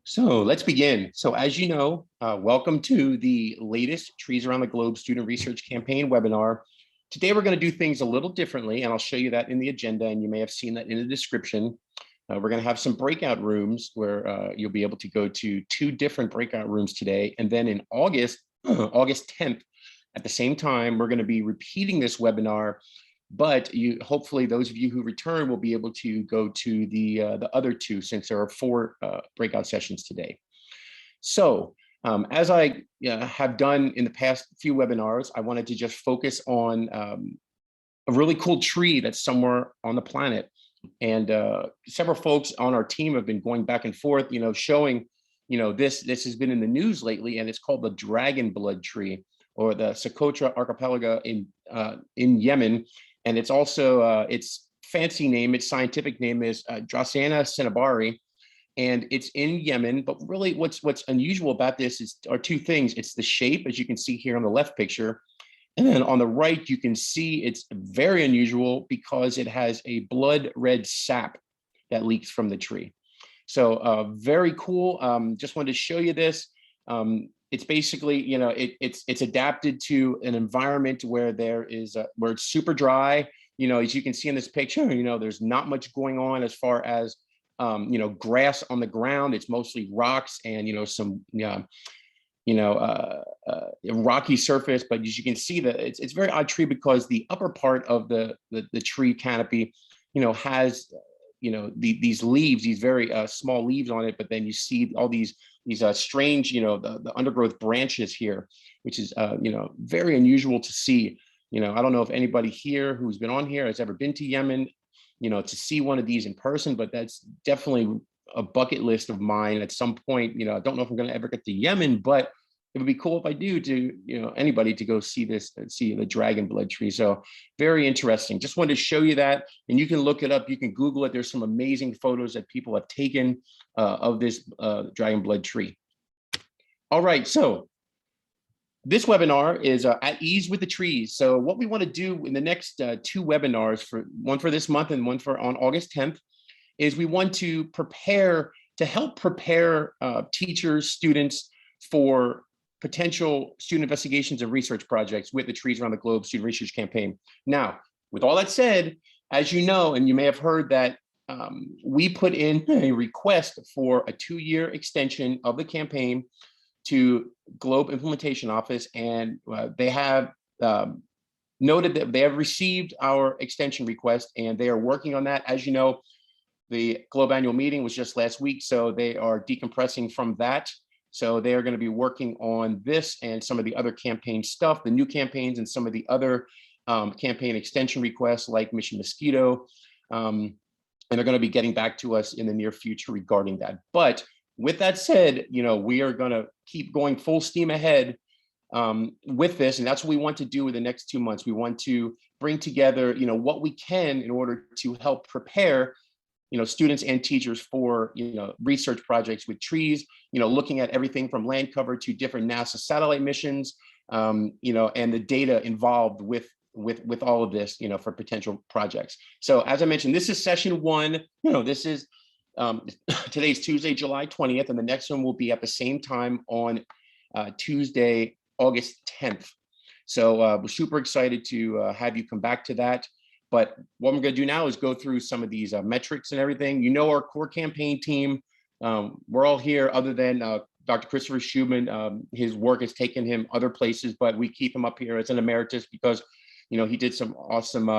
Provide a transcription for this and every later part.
So let's begin. So as you know, welcome to the latest Trees Around the Globe Student Research Campaign webinar. Today we're going to do things a little differently, and I'll show you that in the agenda, and you may have seen that in the description. We're going to have some breakout rooms where you'll be able to go to 2 different breakout rooms today. And then in August, August 10th, at the same time, we're going to be repeating this webinar, but hopefully those of you who return will be able to go to the other 2, since there are 4 breakout sessions today. So as I have done in the past few webinars, I wanted to just focus on a really cool tree that's somewhere on the planet. And several folks on our team have been going back and forth, showing, this has been in the news lately, and it's called the dragon blood tree, or the Socotra archipelago in Yemen. And it's also its fancy name, its scientific name is Dracaena cinnabari, and it's in Yemen. But really, what's unusual about this are 2 things. It's the shape, as you can see here on the left picture, and then on the right you can see it's very unusual because it has a blood red sap that leaks from the tree. So very cool. Just wanted to show you this. It's basically, it's adapted to an environment where where it's super dry. As you can see in this picture, there's not much going on as far as, grass on the ground. It's mostly rocks and, some, rocky surface. But as you can see, that it's a very odd tree because the upper part of the tree canopy, has, these leaves, these very small leaves on it. But then you see all these strange, the undergrowth branches here, which is, very unusual to see. I don't know if anybody here who's been on here has ever been to Yemen, to see one of these in person, but that's definitely a bucket list of mine at some point. I don't know if I'm going to ever get to Yemen, but it would be cool if I do, to anybody to go see this, see the dragon blood tree. So very interesting. Just wanted to show you that, and you can look it up. You can Google it. There's some amazing photos that people have taken of this dragon blood tree. All right, so this webinar is at ease with the trees. So what we want to do in the next 2 webinars, one for this month and one for on August 10th, is we want to help prepare teachers, students for potential student investigations and research projects with the Trees Around the Globe Student Research Campaign. Now, with all that said, as you know, and you may have heard that we put in a request for a 2-year extension of the campaign to Globe Implementation Office, and they have noted that they have received our extension request, and they are working on that. As you know, the Globe annual meeting was just last week, so they are decompressing from that. So they are going to be working on this and some of the other campaign stuff, the new campaigns, and some of the other campaign extension requests like Mission Mosquito. And they're going to be getting back to us in the near future regarding that. But with that said, we are going to keep going full steam ahead with this. And that's what we want to do in the next 2 months. We want to bring together, what we can in order to help prepare students and teachers for, research projects with trees, looking at everything from land cover to different NASA satellite missions, and the data involved with all of this, for potential projects. So as I mentioned, this is session 1. This is today's Tuesday, July 20th, and the next one will be at the same time on Tuesday, August 10th. So we're super excited to have you come back to that. But what I'm going to do now is go through some of these metrics and everything. Our core campaign team, we're all here other than Dr. Christopher Schumann. His work has taken him other places, but we keep him up here as an emeritus because, he did some awesome,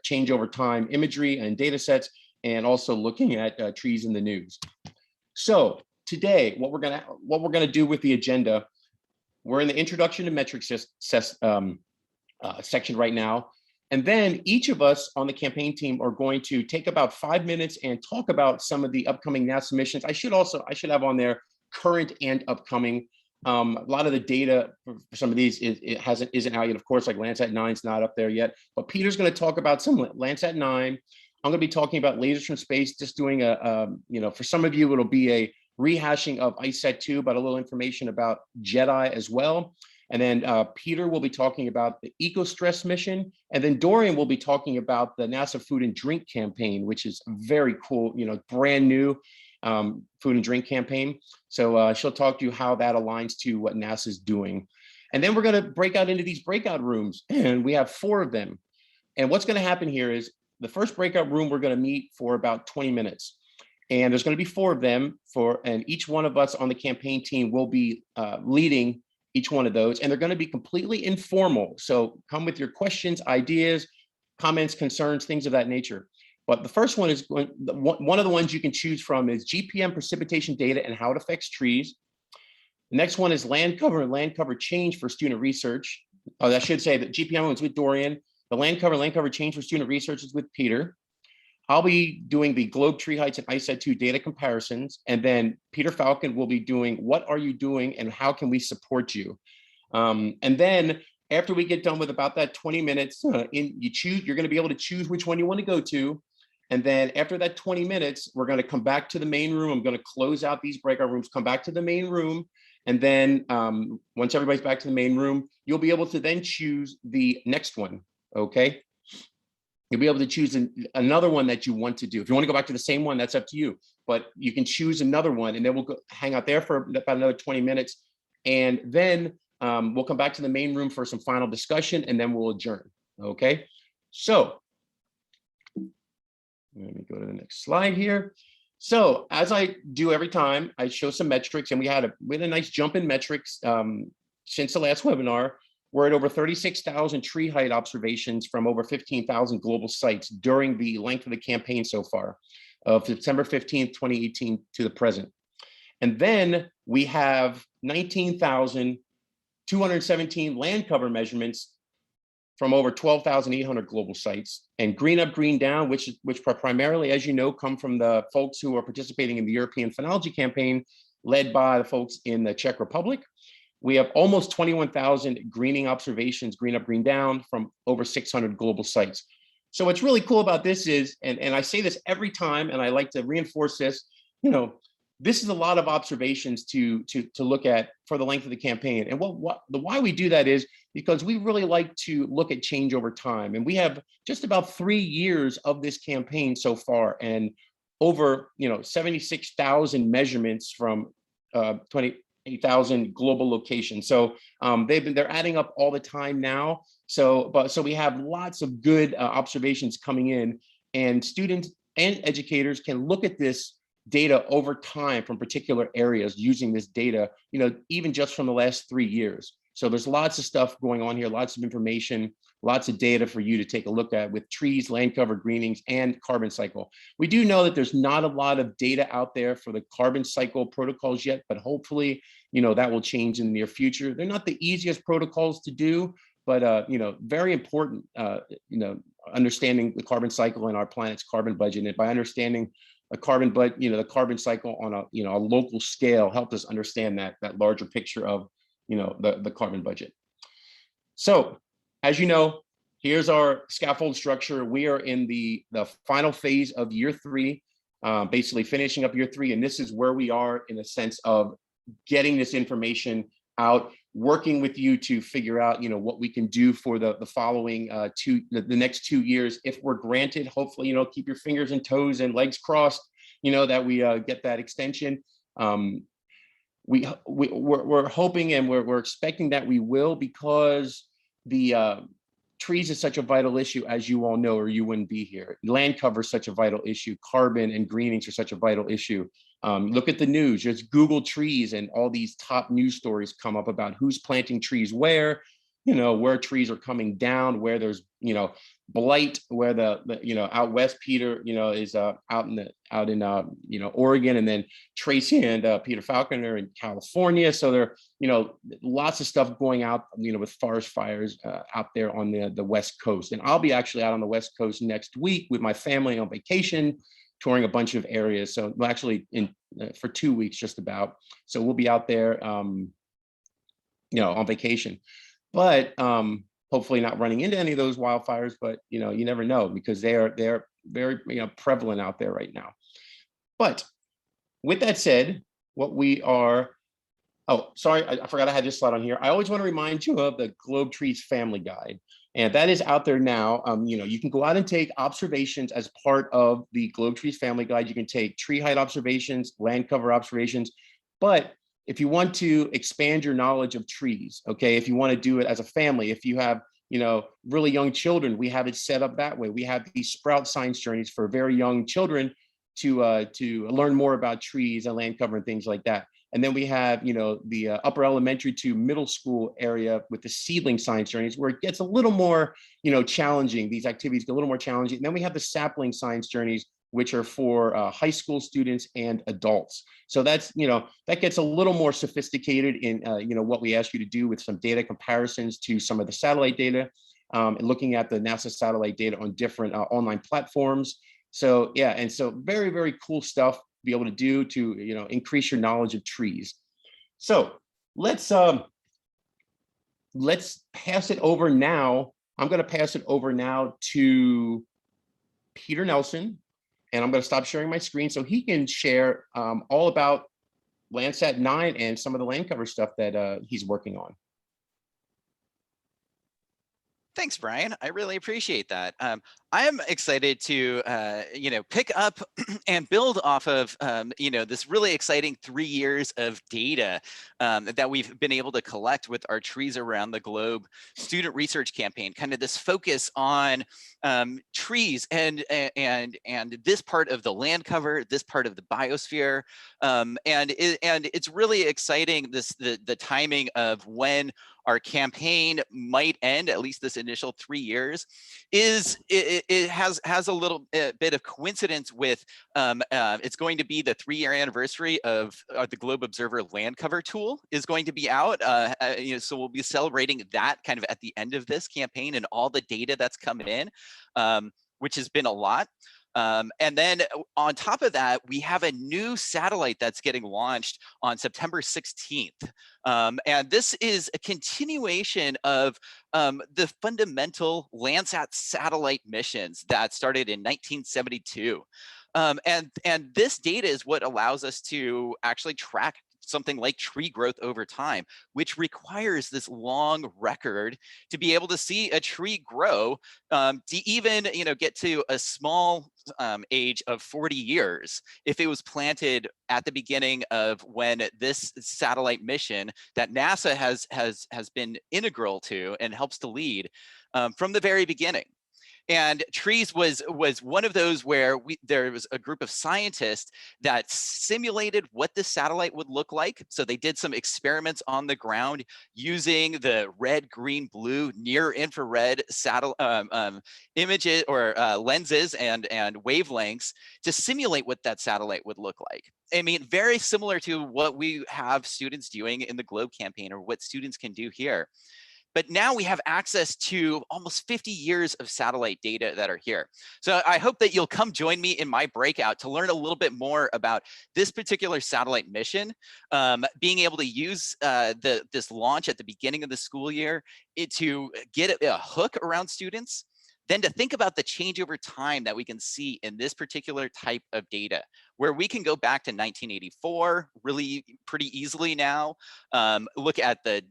change over time imagery and data sets, and also looking at trees in the news. So today, what we're gonna do with the agenda, we're in the introduction to metrics section right now. And then each of us on the campaign team are going to take about 5 minutes and talk about some of the upcoming NASA missions. I should have on there current and upcoming. A lot of the data for some of these isn't out yet. Of course, like Landsat 9 is not up there yet. But Peter's going to talk about some Landsat 9. I'm going to be talking about lasers from space, just doing for some of you, it'll be a rehashing of ICESat-2, but a little information about GEDI as well. And then Peter will be talking about the ECOSTRESS mission. And then Dorian will be talking about the NASA Food and Drink campaign, which is very cool, brand new. food and drink campaign. So she'll talk to you how that aligns to what NASA's doing. And then we're going to break out into these breakout rooms, and we have 4 of them. And what's going to happen here is the first breakout room, we're going to meet for about 20 minutes. And there's going to be 4 of them, and each one of us on the campaign team will be leading each one of those. And they're going to be completely informal. So come with your questions, ideas, comments, concerns, things of that nature. But the first one is one of the ones you can choose from is GPM Precipitation Data and how it affects trees. The next one is land cover and land cover change for student research. Oh, I should say that GPM was with Dorian. The land cover change for student research is with Peter. I'll be doing the globe tree heights and ICESat-2 data comparisons. And then Peter Falcon will be doing what are you doing and how can we support you? And then after we get done with about that 20 minutes, you're going to be able to choose which one you want to go to. And then after that 20 minutes, we're going to come back to the main room. I'm going to close out these breakout rooms, come back to the main room. And then once everybody's back to the main room, you'll be able to then choose the next one, okay? You'll be able to choose another one that you want to do. If you want to go back to the same one, that's up to you. But you can choose another one, and then we'll go hang out there for about another 20 minutes. And then we'll come back to the main room for some final discussion, and then we'll adjourn, okay? So let me go to the next slide here. So as I do every time, I show some metrics, and we had a nice jump in metrics since the last webinar. We're at over 36,000 tree height observations from over 15,000 global sites during the length of the campaign so far, of September 15th, 2018 to the present. And then we have 19,217 land cover measurements from over 12,800 global sites. And green up, green down, which primarily, as you know, come from the folks who are participating in the European Phenology campaign, led by the folks in the Czech Republic. We have almost 21,000 greening observations, green up, green down, from over 600 global sites. So what's really cool about this is, and I say this every time, and I like to reinforce this, this is a lot of observations to look at for the length of the campaign. And why we do that is because we really like to look at change over time. And we have just about 3 years of this campaign so far, and over 76,000 measurements from 28,000 global locations. So they're adding up all the time now. So we have lots of good observations coming in, and students and educators can look at this data over time from particular areas using this data, even just from the last 3 years. So there's lots of stuff going on here, lots of information, lots of data for you to take a look at with trees, land cover, greenings, and carbon cycle. We do know that there's not a lot of data out there for the carbon cycle protocols yet, but hopefully, that will change in the near future. They're not the easiest protocols to do, but very important, understanding the carbon cycle and our planet's carbon budget. And by understanding the carbon cycle on a local scale helped us understand that larger picture of the carbon budget. So as you know, here's our scaffold structure. We are in the final phase of year 3, basically finishing up year 3, and this is where we are in a sense of getting this information out, working with you to figure out what we can do for the following the next 2 years if we're granted. Hopefully, keep your fingers and toes and legs crossed, that we get that extension. We're hoping and we're expecting that we will, because the trees is such a vital issue, as you all know, or you wouldn't be here. Land cover is such a vital issue. Carbon and greenings are such a vital issue. Look at the news, just Google trees, and all these top news stories come up about who's planting trees where, where trees are coming down, where there's, blight, where the out west, Peter, is out in Oregon, and then Tracy and Peter Falconer in California. So there, lots of stuff going out, with forest fires out there on the West Coast. And I'll be actually out on the West Coast next week with my family on vacation, touring a bunch of areas. So we're actually for 2 weeks just about. So we'll be out there, on vacation. But hopefully not running into any of those wildfires, but you never know, because they're very prevalent out there right now. But with that said, what we are, oh, sorry, I forgot I had this slide on here. I always want to remind you of the Globe Trees Family Guide. And that is out there now. You can go out and take observations as part of the Globe Trees Family Guide. You can take tree height observations, land cover observations, but if you want to expand your knowledge of trees, okay, if you want to do it as a family, if you have really young children, we have it set up that way. We have these sprout science journeys for very young children to learn more about trees and land cover and things like that. And then we have, the upper elementary to middle school area with the seedling science journeys, where it gets a little more, challenging. These activities get a little more challenging. And then we have the sapling science journeys, which are for high school students and adults. So that's, that gets a little more sophisticated in, what we ask you to do with some data comparisons to some of the satellite data, and looking at the NASA satellite data on different online platforms. So yeah, and so very, very cool stuff to be able to do to, increase your knowledge of trees. So let's pass it over now. I'm going to pass it over now to Peter Nelson, and I'm going to stop sharing my screen so he can share all about Landsat 9 and some of the land cover stuff that he's working on. Thanks, Brian. I really appreciate that. I am excited to, pick up and build off of, this really exciting 3 years of data that we've been able to collect with our Trees Around the Globe student research campaign. Kind of this focus on trees and this part of the land cover, this part of the biosphere, and it's really exciting. The timing of when our campaign might end, at least this initial 3 years, it has a little bit of coincidence with it's going to be the 3-year anniversary of the Globe Observer land cover tool is going to be out. So we'll be celebrating that kind of at the end of this campaign and all the data that's come in, which has been a lot. And then on top of that, we have a new satellite that's getting launched on September 16th. And this is a continuation of the fundamental Landsat satellite missions that started in 1972. And this data is what allows us to actually track something like tree growth over time, which requires this long record to be able to see a tree grow, to even get to a small age of 40 years if it was planted at the beginning of when this satellite mission that NASA has been integral to and helps to lead from the very beginning. And trees was one of those where there was a group of scientists that simulated what the satellite would look like. So they did some experiments on the ground using the red, green, blue near infrared images or lenses and wavelengths to simulate what that satellite would look like. I mean, very similar to what we have students doing in the Globe campaign or what students can do here. But now we have access to almost 50 years of satellite data that are here. So I hope that you'll come join me in my breakout to learn a little bit more about this particular satellite mission, being able to use this launch at the beginning of the school year to get a hook around students, then to think about the change over time that we can see in this particular type of data, where we can go back to 1984 really pretty easily now, look at the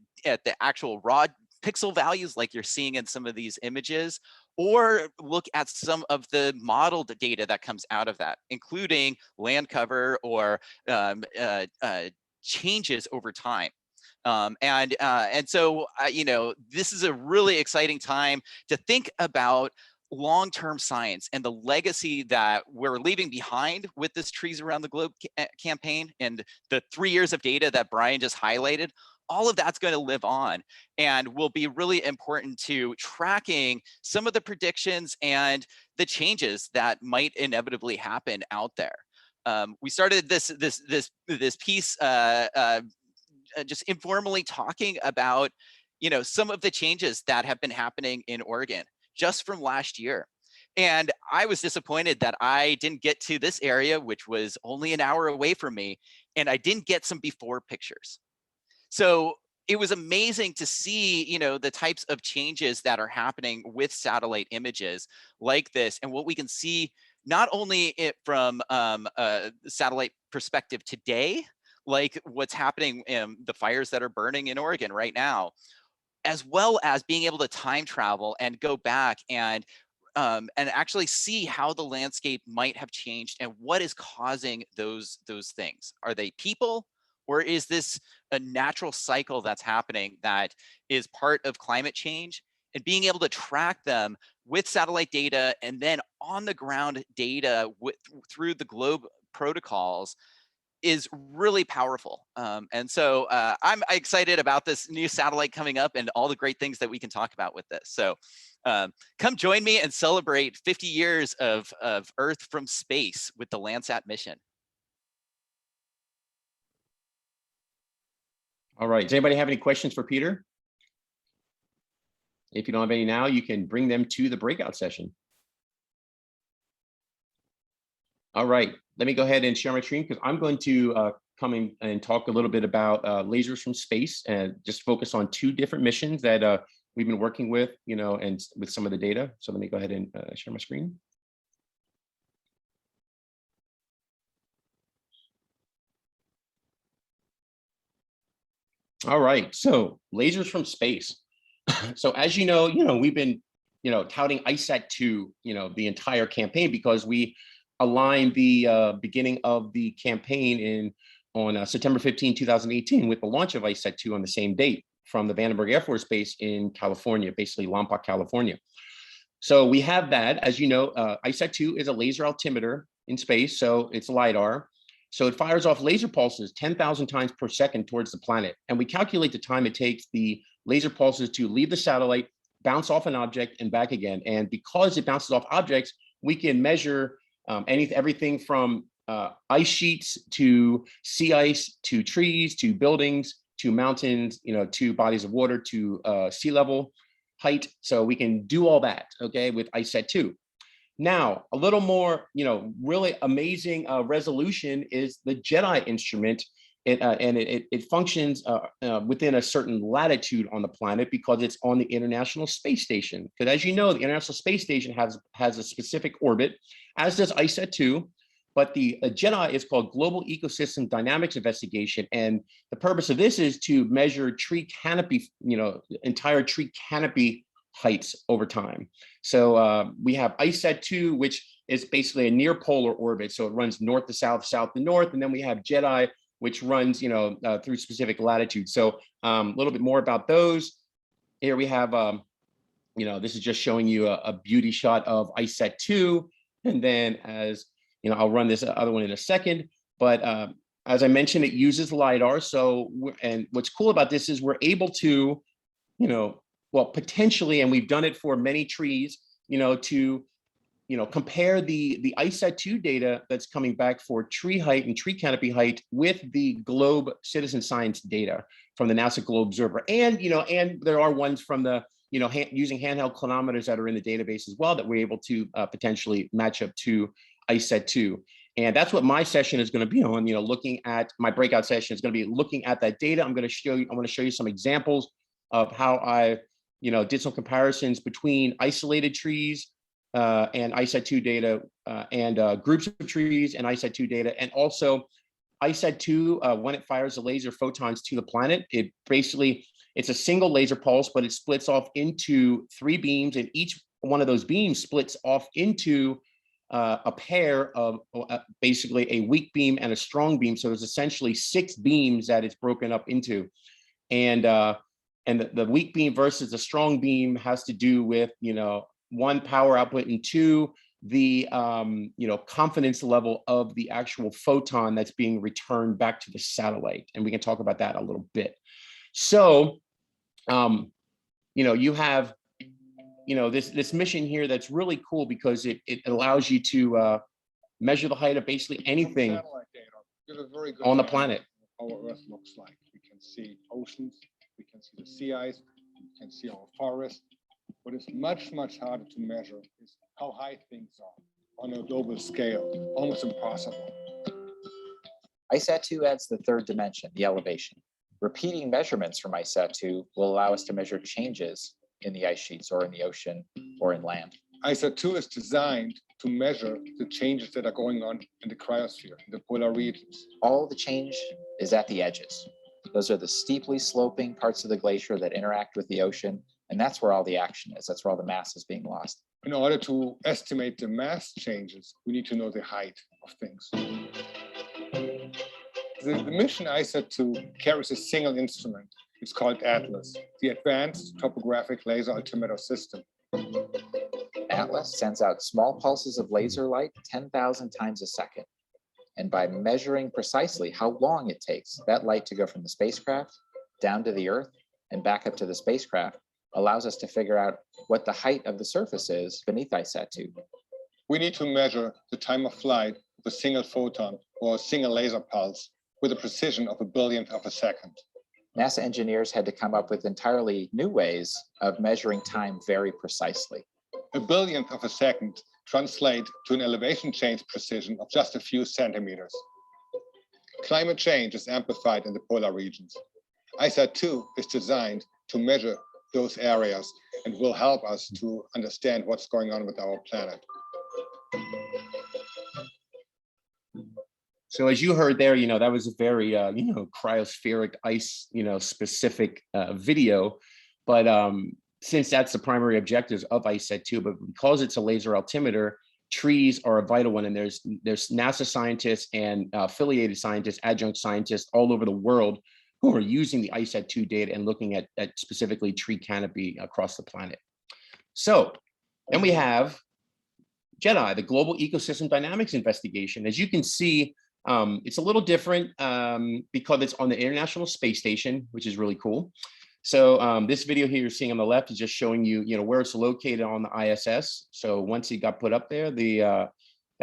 actual raw pixel values like you're seeing in some of these images, or look at some of the modeled data that comes out of that, including land cover or changes over time. And so, this is a really exciting time to think about long-term science and the legacy that we're leaving behind with this Trees Around the Globe campaign and the 3 years of data that Brian just highlighted. All of that's going to live on and will be really important to tracking some of the predictions and the changes that might inevitably happen out there. We started this piece just informally talking about, some of the changes that have been happening in Oregon just from last year. And I was disappointed that I didn't get to this area, which was only an hour away from me, and I didn't get some before pictures. So it was amazing to see, the types of changes that are happening with satellite images like this, and what we can see not only from a satellite perspective today, like what's happening in the fires that are burning in Oregon right now, as well as being able to time travel and go back and actually see how the landscape might have changed and what is causing those things. Are they people, or is this a natural cycle that's happening that is part of climate change? And being able to track them with satellite data and then on the ground data through the globe protocols is really powerful. And so I'm excited about this new satellite coming up and all the great things that we can talk about with this. So come join me and celebrate 50 years of Earth from space with the Landsat mission. All right, does anybody have any questions for Peter? If you don't have any now, you can bring them to the breakout session. All right, let me go ahead and share my screen because I'm going to come in and talk a little bit about lasers from space and just focus on 2 different missions that we've been working with, and with some of the data. So let me go ahead and share my screen. All right, so lasers from space. So as you know, we've been, touting ICESat-2, the entire campaign because we aligned the beginning of the campaign on September 15, 2018 with the launch of ICESat-2 on the same date from the Vandenberg Air Force Base in California, basically Lompoc, California. So we have that, as you know, ICESat-2 is a laser altimeter in space, so it's LiDAR. So it fires off laser pulses 10,000 times per second towards the planet. And we calculate the time it takes the laser pulses to leave the satellite, bounce off an object and back again. And because it bounces off objects, we can measure everything from ice sheets to sea ice, to trees, to buildings, to mountains, to bodies of water, to sea level height. So we can do all that, okay, with ICESat-2. Now, a little more, really amazing resolution is the GEDI instrument. It functions within a certain latitude on the planet because it's on the International Space Station. Because as you know, the International Space Station has a specific orbit, as does ICESat-2. But the GEDI is called Global Ecosystem Dynamics Investigation. And the purpose of this is to measure tree canopy, entire tree canopy heights over time. So we have ICESat-2, which is basically a near polar orbit. So it runs north to south, south to north. And then we have GEDI, which runs, through specific latitudes. So a little bit more about those. Here we have, this is just showing you a beauty shot of ICESat-2. And then as, I'll run this other one in a second. But as I mentioned, it uses LiDAR. So, and what's cool about this is we're able to, well, potentially, and we've done it for many trees, to, compare the ICESat-2 data that's coming back for tree height and tree canopy height with the Globe citizen science data from the NASA Globe Observer. And, and there are ones from the, using handheld clinometers that are in the database as well that we're able to potentially match up to ICESat-2. And that's what my session is going to be on, looking at my breakout session is going to be looking at that data. I want to show you some examples of how I, did some comparisons between isolated trees and ICESat-2 data and groups of trees and ICESat-2 data. And also ICESat-2, when it fires the laser photons to the planet, it's a single laser pulse, but it splits off into 3 beams, and each one of those beams splits off into a pair of basically a weak beam and a strong beam. So there's essentially 6 beams that it's broken up into. And the weak beam versus the strong beam has to do with, 1, power output, and 2, the confidence level of the actual photon that's being returned back to the satellite. And we can talk about that a little bit. So, you have, this mission here that's really cool because it allows you to measure the height of basically anything on the planet. How Earth looks like. We can see oceans, we can see the sea ice, we can see our forest. What is much, much harder to measure is how high things are on a global scale, almost impossible. ICESat-2 adds the 3rd dimension, the elevation. Repeating measurements from ICESat-2 will allow us to measure changes in the ice sheets or in the ocean or in land. ICESat-2 is designed to measure the changes that are going on in the cryosphere, in the polar regions. All the change is at the edges. Those are the steeply sloping parts of the glacier that interact with the ocean. And that's where all the action is. That's where all the mass is being lost. In order to estimate the mass changes, we need to know the height of things. The mission ICESat-2 carries a single instrument. It's called ATLAS, the Advanced Topographic Laser Altimeter System. ATLAS sends out small pulses of laser light 10,000 times a second. And by measuring precisely how long it takes that light to go from the spacecraft down to the Earth and back up to the spacecraft, allows us to figure out what the height of the surface is beneath ICESat-2. We need to measure the time of flight of a single photon or a single laser pulse with a precision of a billionth of a second. NASA engineers had to come up with entirely new ways of measuring time very precisely. A billionth of a second translates to an elevation change precision of just a few centimeters. Climate change is amplified in the polar regions. ICESat-2 is designed to measure those areas and will help us to understand what's going on with our planet. So as you heard there, that was a very, cryospheric ice, specific video. But since that's the primary objectives of ICESat-2, but because it's a laser altimeter, trees are a vital one. And there's NASA scientists and affiliated scientists, adjunct scientists all over the world who are using the ICESat-2 data and looking at specifically tree canopy across the planet. So then we have GEDI, the Global Ecosystem Dynamics Investigation. As you can see, it's a little different because it's on the International Space Station, which is really cool. So this video here you're seeing on the left is just showing you, where it's located on the ISS. So once it got put up there, the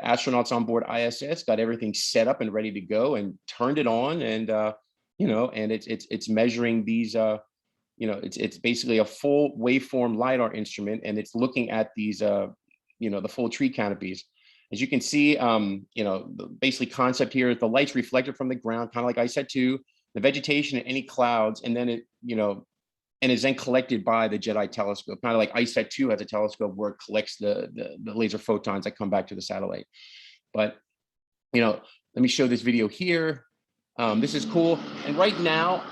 astronauts on board ISS got everything set up and ready to go and turned it on, and and it's measuring these. It's basically a full waveform LiDAR instrument, and it's looking at these, the full tree canopies. As you can see, the basically concept here is the light's reflected from the ground, kind of like ICESat-2, the vegetation and any clouds, and then and is then collected by the GEDI telescope, kind of like ICESat-2 has a telescope where it collects the laser photons that come back to the satellite. But, let me show this video here. This is cool. And right now,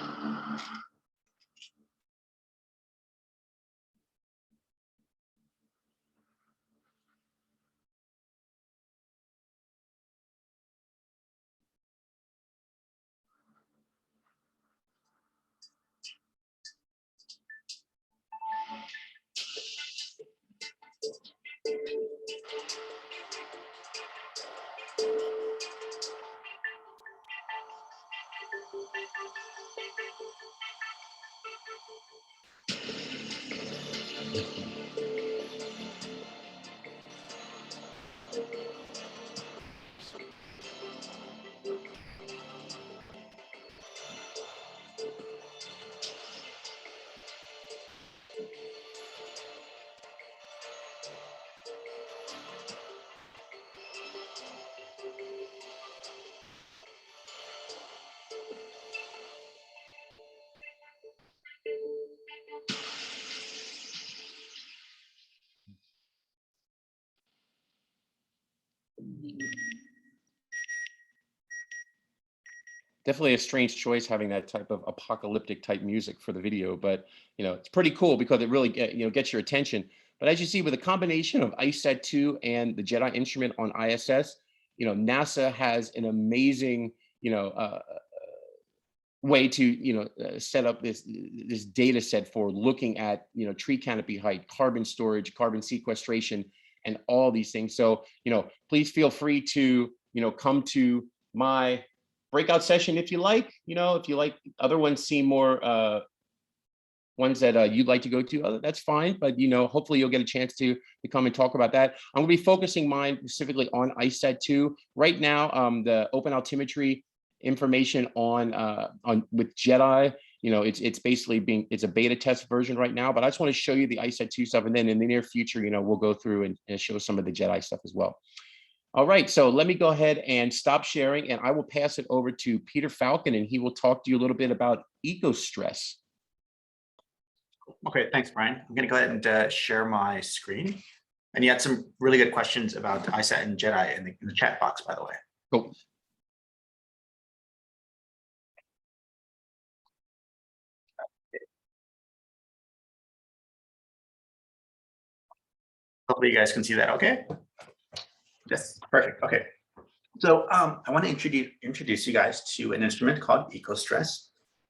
definitely a strange choice having that type of apocalyptic type music for the video, but it's pretty cool because it really gets your attention. But as you see, with a combination of ICESat-2 and the GEDI instrument on ISS, NASA has an amazing way to set up this data set for looking at tree canopy height, carbon storage, carbon sequestration, and all these things. So please feel free to come to my breakout session if you like. If you like other ones seem more ones that you'd like to go to, that's fine. But hopefully you'll get a chance to come and talk about that. I'm going to be focusing mine specifically on ICESat-2 right now. The open altimetry information on with GEDI, it's basically it's a beta test version right now. But I just want to show you the ICESat-2 stuff, and then in the near future, we'll go through and show some of the GEDI stuff as well. All right, so let me go ahead and stop sharing, and I will pass it over to Peter Falcon, and he will talk to you a little bit about ECOSTRESS. Okay, thanks, Brian. I'm going to go ahead and share my screen. And you had some really good questions about ICESat and GEDI in the chat box, by the way. Cool. Hopefully you guys can see that okay. Yes, perfect. Okay. So I want to introduce you guys to an instrument called ECOSTRESS.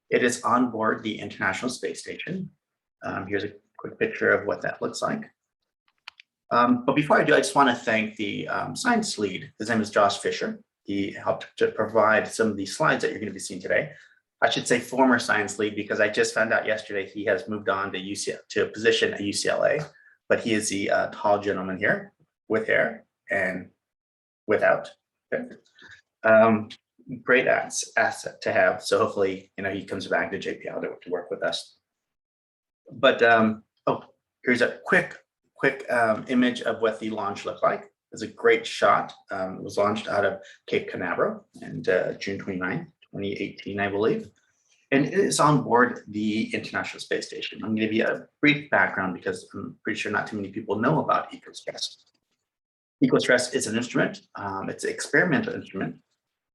It is on board the International Space Station. Here's a quick picture of what that looks like. But before I do, I just want to thank the science lead. His name is Josh Fisher. He helped to provide some of these slides that you're going to be seeing today. I should say former science lead, because I just found out yesterday he has moved on to a position at UCLA, but he is the tall gentleman here with hair and without. Great asset to have. So hopefully, he comes back to JPL to work with us. But oh, here's a quick image of what the launch looked like. It's a great shot. It was launched out of Cape Canaveral and June 29th, 2018, I believe. And it is on board the International Space Station. I'm going to give you a brief background because I'm pretty sure not too many people know about ECOSTRESS. ECOSTRESS is an instrument. It's an experimental instrument.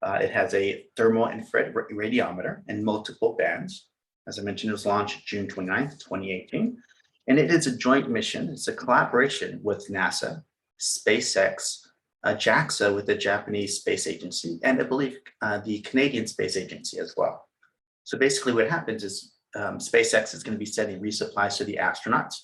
It has a thermal infrared radiometer and multiple bands. As I mentioned, it was launched June 29th, 2018. And it is a joint mission. It's a collaboration with NASA, SpaceX, JAXA with the Japanese Space Agency, and I believe the Canadian Space Agency as well. So basically what happens is SpaceX is going to be sending resupplies to the astronauts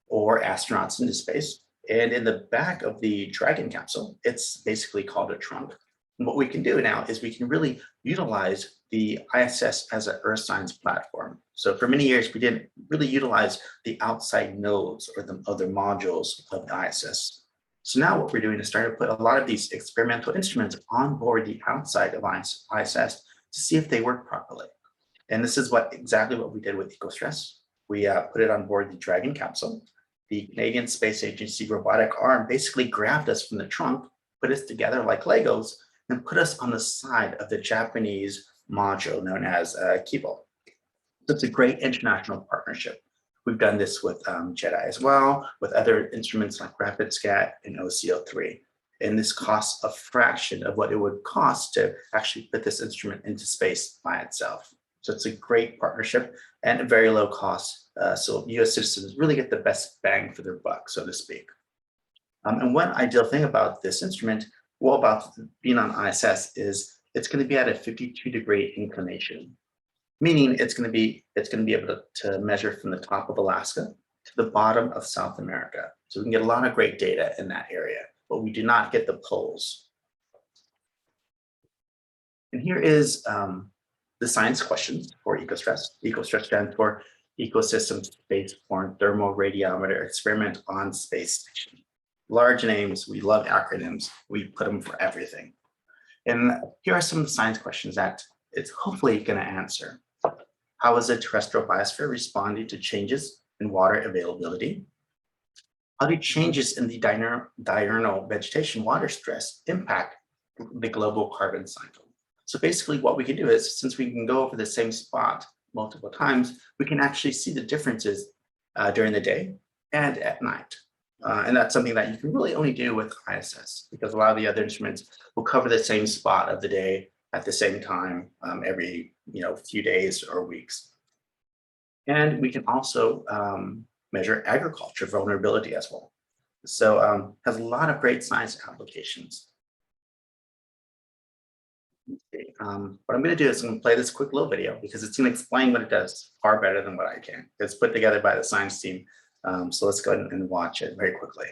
or astronauts into space. And in the back of the Dragon capsule, it's basically called a trunk. And what we can do now is we can really utilize the ISS as an Earth science platform. So for many years, we didn't really utilize the outside nodes or the other modules of the ISS. So now what we're doing is starting to put a lot of these experimental instruments on board the outside of ISS to see if they work properly. And this is exactly what we did with ECOSTRESS. We put it on board the Dragon capsule. The Canadian Space Agency robotic arm basically grabbed us from the trunk, put us together like Legos, and put us on the side of the Japanese module known as Kibo. So it's a great international partnership. We've done this with GEDI as well, with other instruments like RapidScat and OCO3. And this costs a fraction of what it would cost to actually put this instrument into space by itself. So it's a great partnership and a very low cost. So US citizens really get the best bang for their buck, so to speak. And one ideal thing about this instrument, well, about being on ISS, is it's going to be at a 52-degree inclination, meaning it's going to be able to measure from the top of Alaska to the bottom of South America. So we can get a lot of great data in that area, but we do not get the poles. And here is the science questions for ECOSTRESS. ECOSTRESS stands for Ecosystem Spaceborne Thermal Radiometer Experiment on Space Station. Large names, we love acronyms, we put them for everything. And here are some of the science questions that it's hopefully going to answer. How is the terrestrial biosphere responding to changes in water availability? How do changes in the diurnal vegetation water stress impact the global carbon cycle? So basically what we can do is, since we can go over the same spot multiple times, we can actually see the differences during the day and at night. And that's something that you can really only do with ISS, because a lot of the other instruments will cover the same spot of the day at the same time every few days or weeks. And we can also measure agriculture vulnerability as well. So has a lot of great science applications. What I'm going to do is I'm going to play this quick little video because it's going to explain what it does far better than what I can. It's put together by the science team. So let's go ahead and watch it very quickly.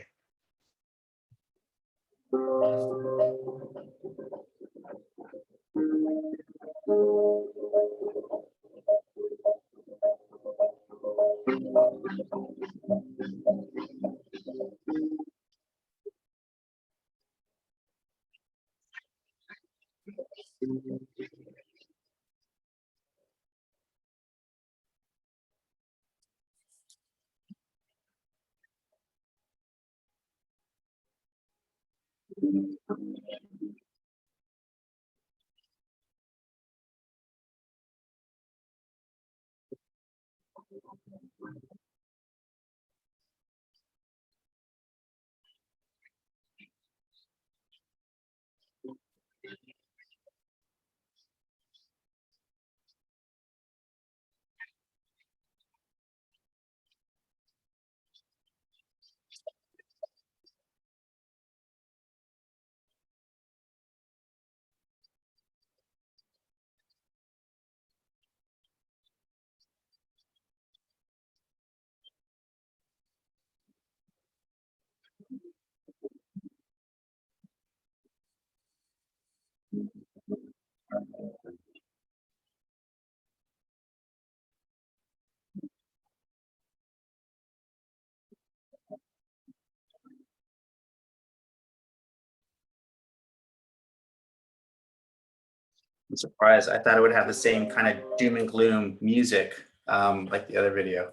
I'm surprised. I thought it would have the same kind of doom and gloom music like the other video.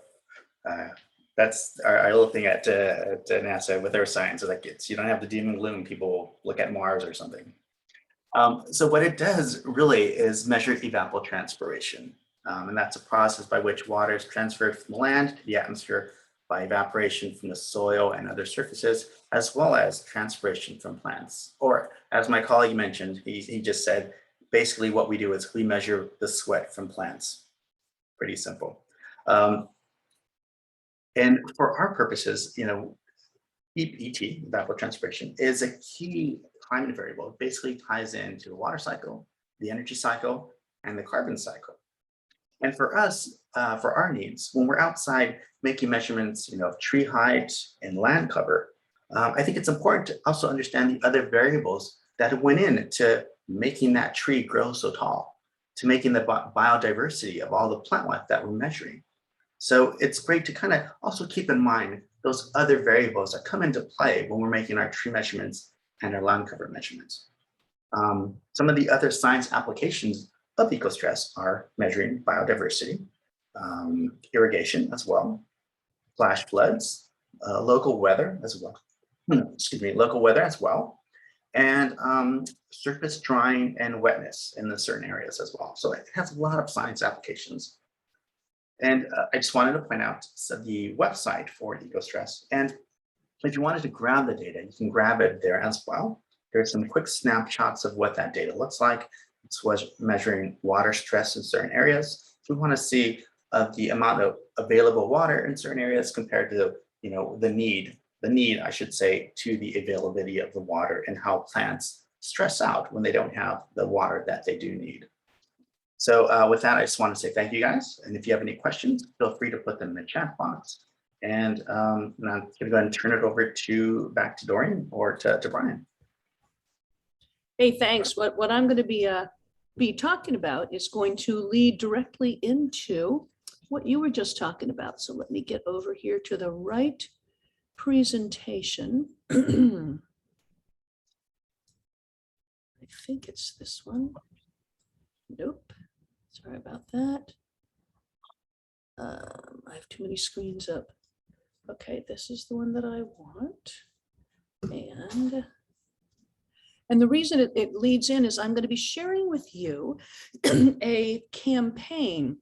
That's our little thing at NASA with our science. Like you don't have the doom and gloom. People look at Mars or something. So what it does really is measure evapotranspiration. And that's a process by which water is transferred from the land to the atmosphere by evaporation from the soil and other surfaces, as well as transpiration from plants. Or as my colleague mentioned, he just said, basically what we do is we measure the sweat from plants. Pretty simple. And for our purposes, you know, ET, evapotranspiration, is a key climate variable. It basically ties into the water cycle, the energy cycle, and the carbon cycle. And for us, for our needs, when we're outside making measurements, you know, of tree height and land cover, I think it's important to also understand the other variables that went into making that tree grow so tall, to making the biodiversity of all the plant life that we're measuring. So it's great to kind of also keep in mind those other variables that come into play when we're making our tree measurements and our land cover measurements. Some of the other science applications of ECOSTRESS are measuring biodiversity, irrigation as well, flash floods, local weather as well, local weather as well, and surface drying and wetness in the certain areas as well. So it has a lot of science applications. And I just wanted to point out the website for ECOSTRESS. And if you wanted to grab the data, you can grab it there as well. There's some quick snapshots of what that data looks like. It's measuring water stress in certain areas. If we want to see the amount of available water in certain areas compared to, you know, the need, I should say, to the availability of the water and how plants stress out when they don't have the water that they do need. So with that, I just want to say thank you guys. And if you have any questions, feel free to put them in the chat box. And I'm going to go ahead and turn it over back to Dorian or to Brian. Hey, thanks. What I'm going to be talking about is going to lead directly into what you were just talking about. So let me get over here to the right presentation. I think it's this one. Nope. Sorry about that. I have too many screens up. Okay, this is the one that I want. And the reason it leads in is I'm going to be sharing with you a campaign.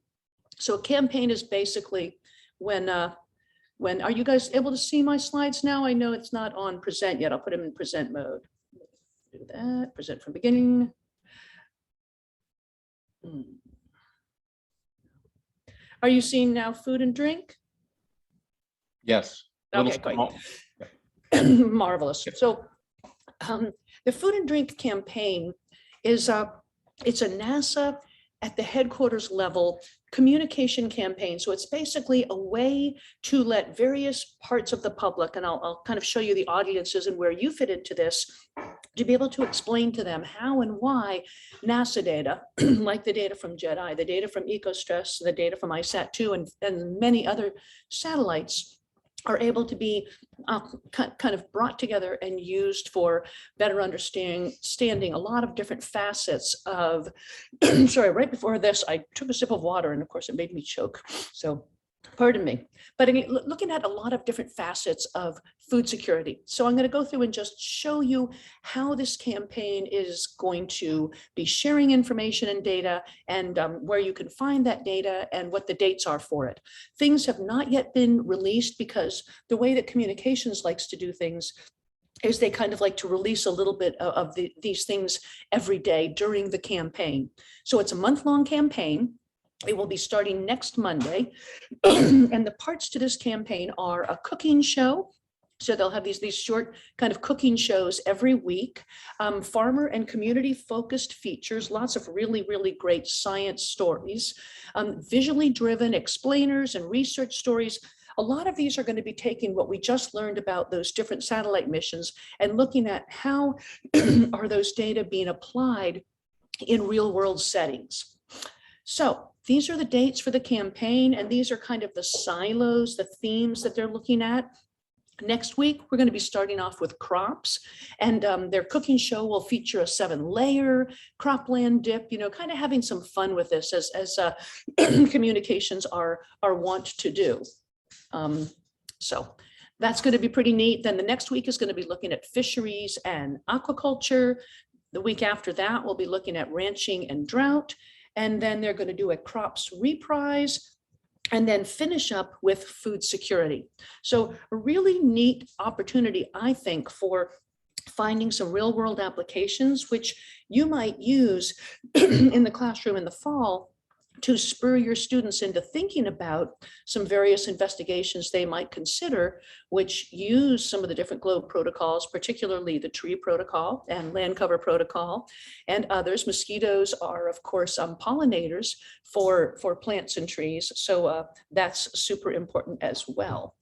So a campaign is basically when are you guys able to see my slides now? I know it's not on present yet. I'll put them in present mode. Do that, present from beginning. Are you seeing now food and drink? Yes. Okay, great. Marvelous. So the food and drink campaign is it's a NASA at the headquarters level communication campaign. So it's basically a way to let various parts of the public, and I'll kind of show you the audiences and where you fit into this, to be able to explain to them how and why NASA data, like the data from GEDI, the data from ECOSTRESS, the data from ICESat-2 and many other satellites are able to be kind of brought together and used for better understanding a lot of different facets of, sorry, right before this, I took a sip of water and of course it made me choke. So pardon me. But I mean, looking at a lot of different facets of food security. So I'm going to go through and just show you how this campaign is going to be sharing information and data, and where you can find that data and what the dates are for it. Things have not yet been released because the way that communications likes to do things is they kind of like to release a little bit of these things every day during the campaign. So it's a month-long campaign. It will be starting next Monday. And the parts to this campaign are a cooking show. So they'll have these short kind of cooking shows every week, farmer and community focused features, lots of really, really great science stories, visually driven explainers and research stories. A lot of these are going to be taking what we just learned about those different satellite missions and looking at how are those data being applied in real world settings. So these are the dates for the campaign, and these are kind of the silos, the themes that they're looking at. Next week, we're going to be starting off with crops, and their cooking show will feature a 7-layer cropland dip, kind of having some fun with this as communications are wont to do. So that's going to be pretty neat. Then the next week is going to be looking at fisheries and aquaculture. The week after that, we'll be looking at ranching and drought. And then they're going to do a crops reprise, and then finish up with food security. So a really neat opportunity, I think, for finding some real world applications, which you might use in the classroom in the fall to spur your students into thinking about some various investigations they might consider, which use some of the different GLOBE protocols, particularly the tree protocol and land cover protocol and others. Mosquitoes are, of course, pollinators for plants and trees. So that's super important as well.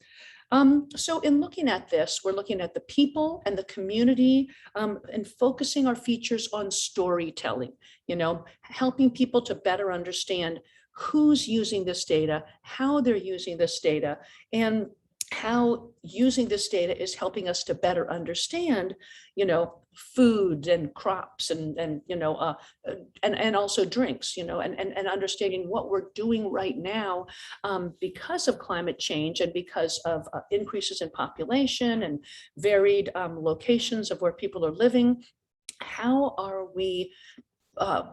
So in looking at this, we're looking at the people and the community and focusing our features on storytelling, helping people to better understand who's using this data, how they're using this data, and how using this data is helping us to better understand, food and crops and also drinks, and understanding what we're doing right now because of climate change and because of increases in population and varied locations of where people are living. How are we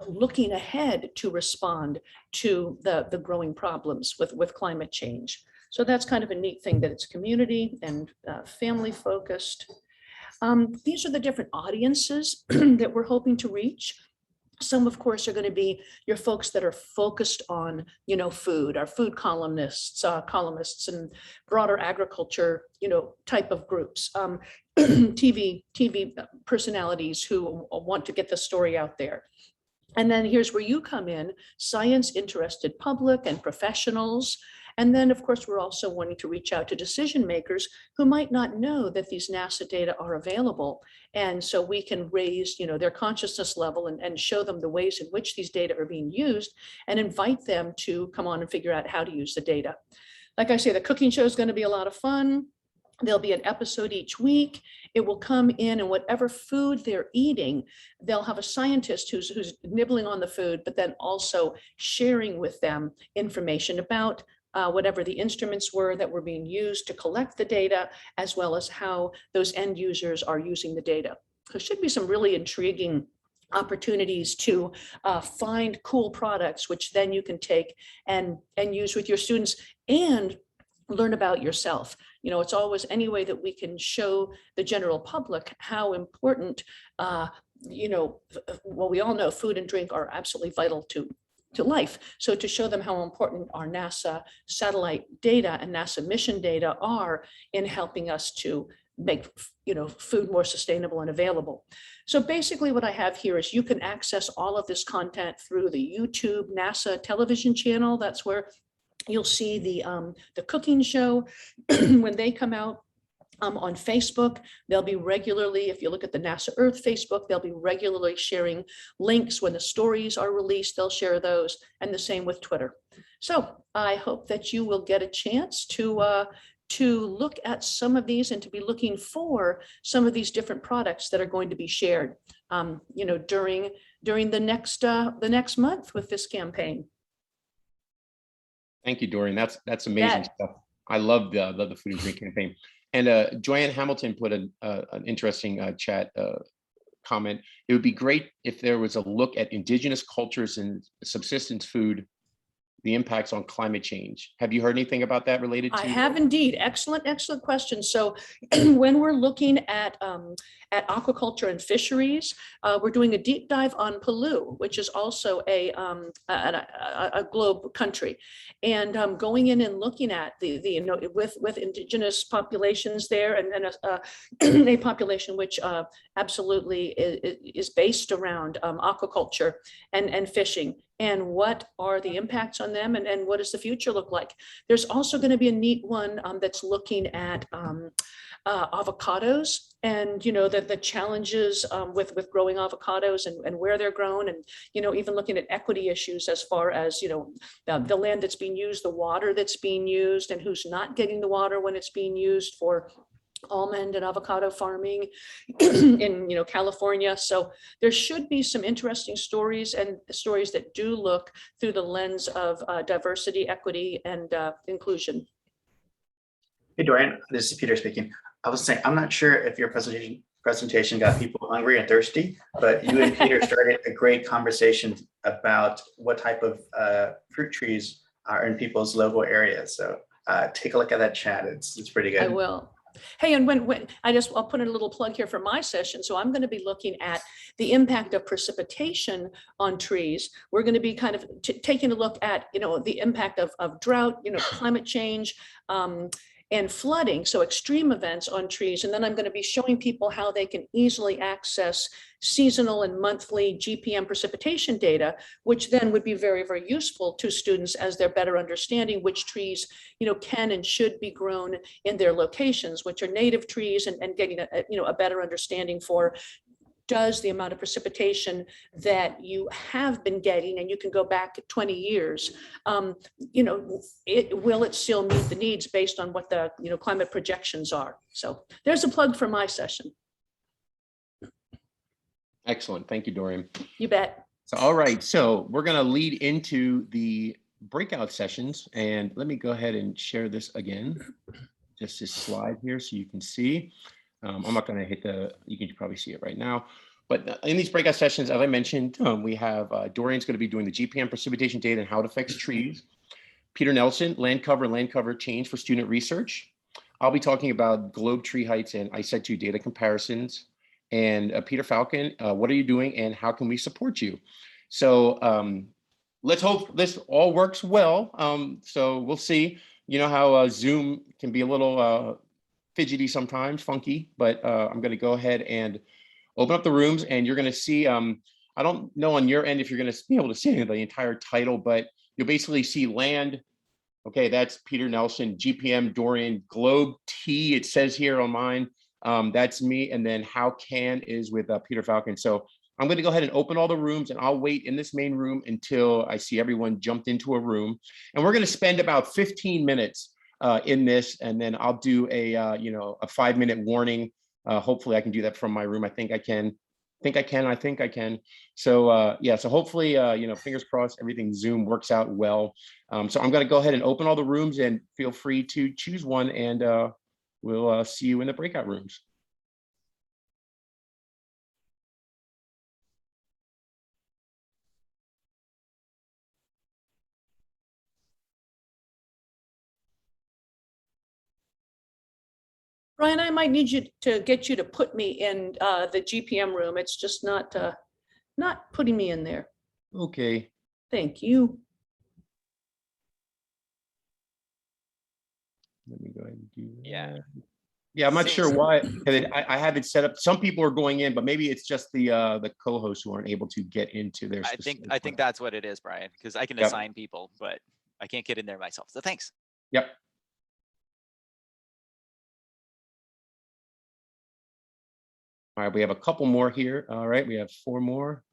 looking ahead to respond to the growing problems with climate change? So that's kind of a neat thing, that it's community and family focused. These are the different audiences that we're hoping to reach. Some, of course, are going to be your folks that are focused on, food, our food columnists and broader agriculture, type of groups. TV personalities who want to get the story out there. And then here's where you come in, science interested public and professionals. And then, of course, we're also wanting to reach out to decision makers who might not know that these NASA data are available. And so we can raise, their consciousness level and show them the ways in which these data are being used and invite them to come on and figure out how to use the data. Like I say, the cooking show is going to be a lot of fun. There'll be an episode each week. It will come in, and whatever food they're eating, they'll have a scientist who's nibbling on the food, but then also sharing with them information about whatever the instruments were that were being used to collect the data, as well as how those end users are using the data. There should be some really intriguing opportunities to find cool products, which then you can take and use with your students and learn about yourself. It's always any way that we can show the general public how important, well, we all know food and drink are absolutely vital to life. So to show them how important our NASA satellite data and NASA mission data are in helping us to make food more sustainable and available. So basically what I have here is you can access all of this content through the YouTube NASA television channel. That's where you'll see the cooking show when they come out. On Facebook, they'll be regularly, if you look at the NASA Earth Facebook, they'll be regularly sharing links. When the stories are released, they'll share those, and the same with Twitter. So I hope that you will get a chance to look at some of these and to be looking for some of these different products that are going to be shared, during the next month with this campaign. Thank you, Dorian. That's amazing stuff. I love the food and drink campaign. And Joanne Hamilton put an interesting chat comment. It would be great if there was a look at indigenous cultures and subsistence food, the impacts on climate change. Have you heard anything about that related to? I have indeed. Excellent question. So when we're looking at aquaculture and fisheries, we're doing a deep dive on Peru, which is also a GLOBE country, and going in and looking at with indigenous populations there, and then a population which absolutely is based around aquaculture and fishing. And what are the impacts on them, and what does the future look like? There's also going to be a neat one that's looking at avocados and the challenges with growing avocados and where they're grown, and even looking at equity issues as far as the land that's being used, the water that's being used, and who's not getting the water when it's being used for almond and avocado farming in California. So there should be some interesting stories, and stories that do look through the lens of diversity, equity, and inclusion. Hey, Dorian, this is Peter speaking. I was saying, I'm not sure if your presentation got people hungry and thirsty, but you and Peter started a great conversation about what type of fruit trees are in people's local areas. So take a look at that chat. It's pretty good. I will. Hey, and when I'll put in a little plug here for my session. So I'm going to be looking at the impact of precipitation on trees. We're going to be kind of taking a look at, the impact of drought, climate change, and flooding, so extreme events on trees. And then I'm going to be showing people how they can easily access seasonal and monthly GPM precipitation data, which then would be very, very useful to students as they're better understanding which trees, can and should be grown in their locations, which are native trees, and getting a better understanding for, does the amount of precipitation that you have been getting, and you can go back 20 years, will it still meet the needs based on what the climate projections are? So there's a plug for my session. Excellent. Thank you, Dorian. You bet. So, all right. So we're going to lead into the breakout sessions, and let me go ahead and share this again. Just this slide here so you can see. I'm not going to hit you can probably see it right now. But in these breakout sessions, as I mentioned, we have Dorian's going to be doing the GPM precipitation data and how it affects trees. Peter Nelson, land cover change for student research. I'll be talking about globe tree heights and ICESat-2 data comparisons. And Peter Falcon, what are you doing and how can we support you? So let's hope this all works well. So we'll see. You know how Zoom can be a little fidgety sometimes, funky, but I'm going to go ahead and open up the rooms, and you're going to see, I don't know on your end if you're going to be able to see the entire title, but you'll basically see land. Okay, that's Peter Nelson, GPM, Dorian, Globe T, it says here on mine. That's me, and then how can is with Peter Falcon. So I'm going to go ahead and open all the rooms, and I'll wait in this main room until I see everyone jumped into a room. And we're going to spend about 15 minutes in this, and then I'll do a 5-minute warning. Hopefully I can do that from my room. I think I can. So yeah, so hopefully, fingers crossed, everything Zoom works out well. So I'm going to go ahead and open all the rooms, and feel free to choose one, and we'll see you in the breakout rooms. Brian, I might need you to get you to put me in the GPM room. It's just not putting me in there. Okay. Thank you. Let me go ahead and do that. Yeah. Yeah, I'm not sure why. I have it set up. Some people are going in, but maybe it's just the co-hosts who aren't able to get into their. I think that's what it is, Brian, because I can assign people, but I can't get in there myself. So thanks. Yep. All right, we have a couple more here. All right, we have 4 more.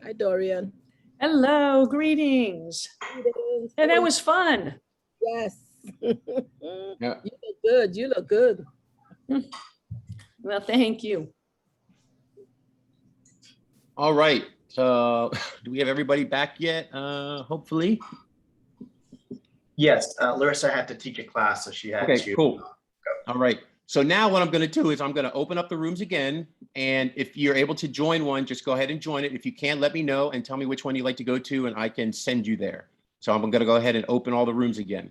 Hi, Dorian. Hello, greetings. And that was fun. Yes. Yeah. You look good. You look good. Well, thank you. All right. So do we have everybody back yet? Hopefully. Yes, Larissa had to teach a class, so she had Okay, to. cool. All right. So now what I'm going to do is I'm going to open up the rooms again. And if you're able to join one, just go ahead and join it. If you can't, let me know and tell me which one you'd like to go to, and I can send you there. So I'm going to go ahead and open all the rooms again.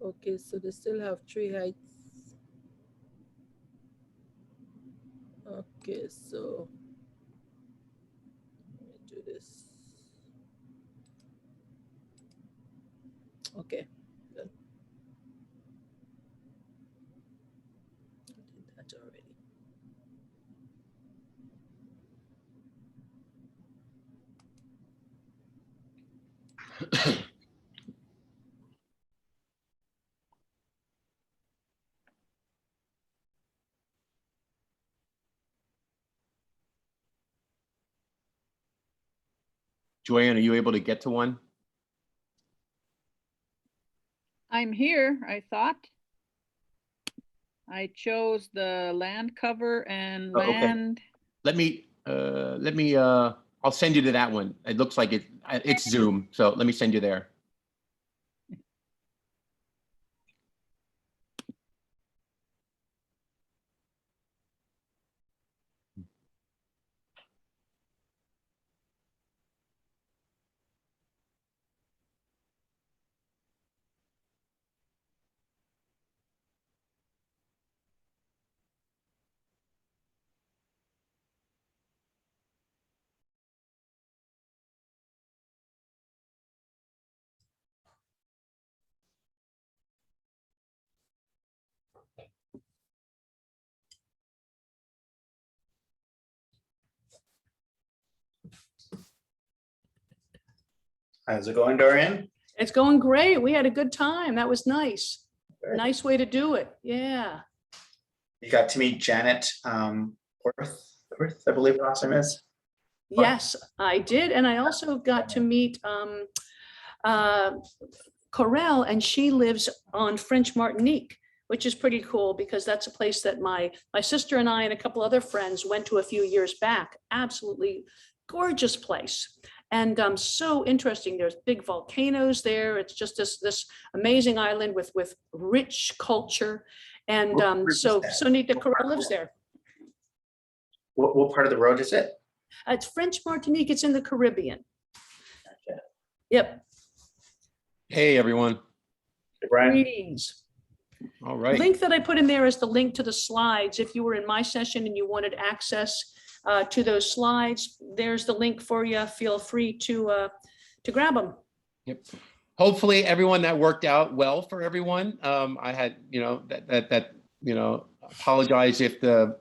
Okay, so they still have 3 heights. Okay, so let me do this. Okay, good. I did that already. Joanne, are you able to get to one? I'm here, I thought. I chose the land cover and Oh, okay. land. Let me, I'll send you to that one. It looks like it's Zoom. So let me send you there. How's it going, Dorian? It's going great. We had a good time. That was nice. Good. Nice way to do it. Yeah. You got to meet Janet Worth, I believe her last name is. Yes, I did. And I also got to meet Corel, and she lives on French Martinique, which is pretty cool because that's a place that my sister and I and a couple other friends went to a few years back. Absolutely gorgeous place. And so interesting. There's big volcanoes there. It's just this amazing island with rich culture. And so neat that Corel lives there. What part of the road is it? It's French Martinique. It's in the Caribbean. Gotcha. Yep. Hey, everyone. Hey, Brian. Greetings. All right. Link that I put in there is the link to the slides. If you were in my session and you wanted access to those slides, there's the link for you. Feel free to grab them. Yep. Hopefully everyone that worked out well for everyone. I had, apologize if the,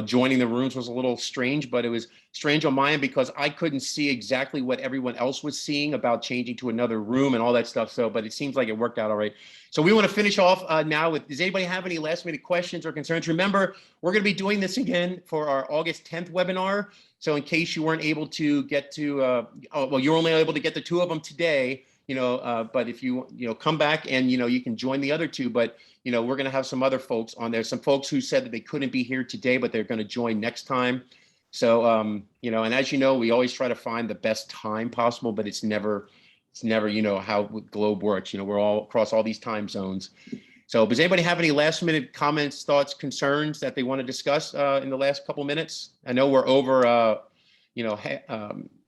joining the rooms was a little strange, but it was strange on my end because I couldn't see exactly what everyone else was seeing about changing to another room and all that stuff. So, but it seems like it worked out all right. So we want to finish off now with, does anybody have any last minute questions or concerns? Remember, we're going to be doing this again for our August 10th webinar. So in case you weren't able to get to, you're only able to get the 2 of them today, but if you, come back and, you can join the other 2, but, we're going to have some other folks on there. Some folks who said that they couldn't be here today, but they're going to join next time. So, and as you know, we always try to find the best time possible, but it's never, how Globe works. We're all across all these time zones. So does anybody have any last minute comments, thoughts, concerns that they want to discuss in the last couple minutes? I know we're over,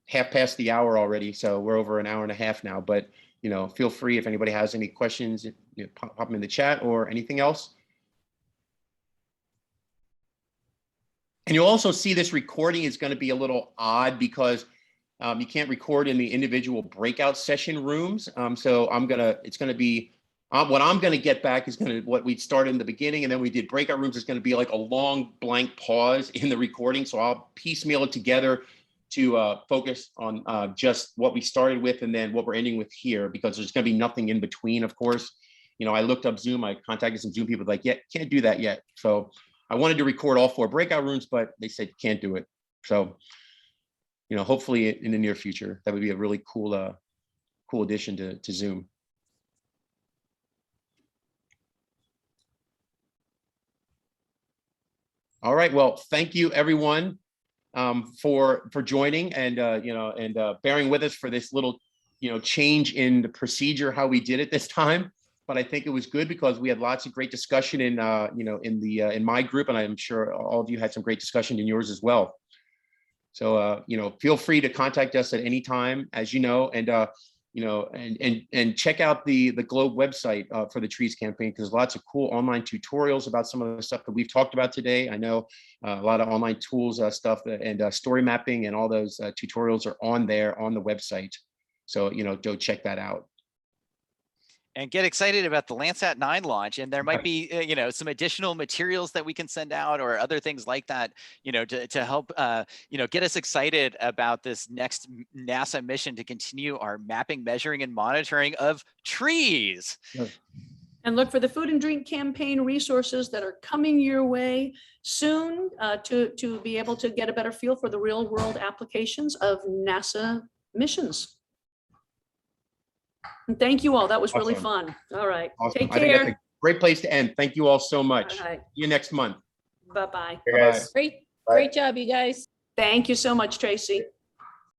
half past the hour already. So we're over an hour and a half now, but, feel free if anybody has any questions, pop them in the chat or anything else. And you'll also see this recording is going to be a little odd because you can't record in the individual breakout session rooms. So it's going to be, what I'm going to get back is what we started in the beginning, and then we did breakout rooms is going to be like a long blank pause in the recording. So I'll piecemeal it together to focus on just what we started with and then what we're ending with here, because there's going to be nothing in between, of course. You know, I looked up Zoom, I contacted some Zoom people like, yeah, can't do that yet. So I wanted to record all 4 breakout rooms, but they said can't do it. So, you know, hopefully in the near future, that would be a really cool, cool addition to Zoom. All right, well, thank you everyone for joining and you know, and bearing with us for this little, you know, change in the procedure, how we did it this time. But I think it was good because we had lots of great discussion in you know, in my group, and I'm sure all of you had some great discussion in yours as well. So you know, feel free to contact us at any time, as you know, and you know, and check out the Globe website for the Trees campaign, because there's lots of cool online tutorials about some of the stuff that we've talked about today. I know a lot of online tools stuff and story mapping and all those tutorials are on there on the website. So, you know, go check that out. And get excited about the Landsat 9 launch. And there might be, you know, some additional materials that we can send out or other things like that, you know, to help, you know, get us excited about this next NASA mission to continue our mapping, measuring, and monitoring of trees. And look for the food and drink campaign resources that are coming your way soon to be able to get a better feel for the real world applications of NASA missions. And thank you all. That was really fun. All right. Awesome. Take I think that's care. a great place to end. Thank you all so much. All right. See you next month. Bye-bye. Hey, guys. Great, Bye. great job, you guys. Thank you so much, Tracy.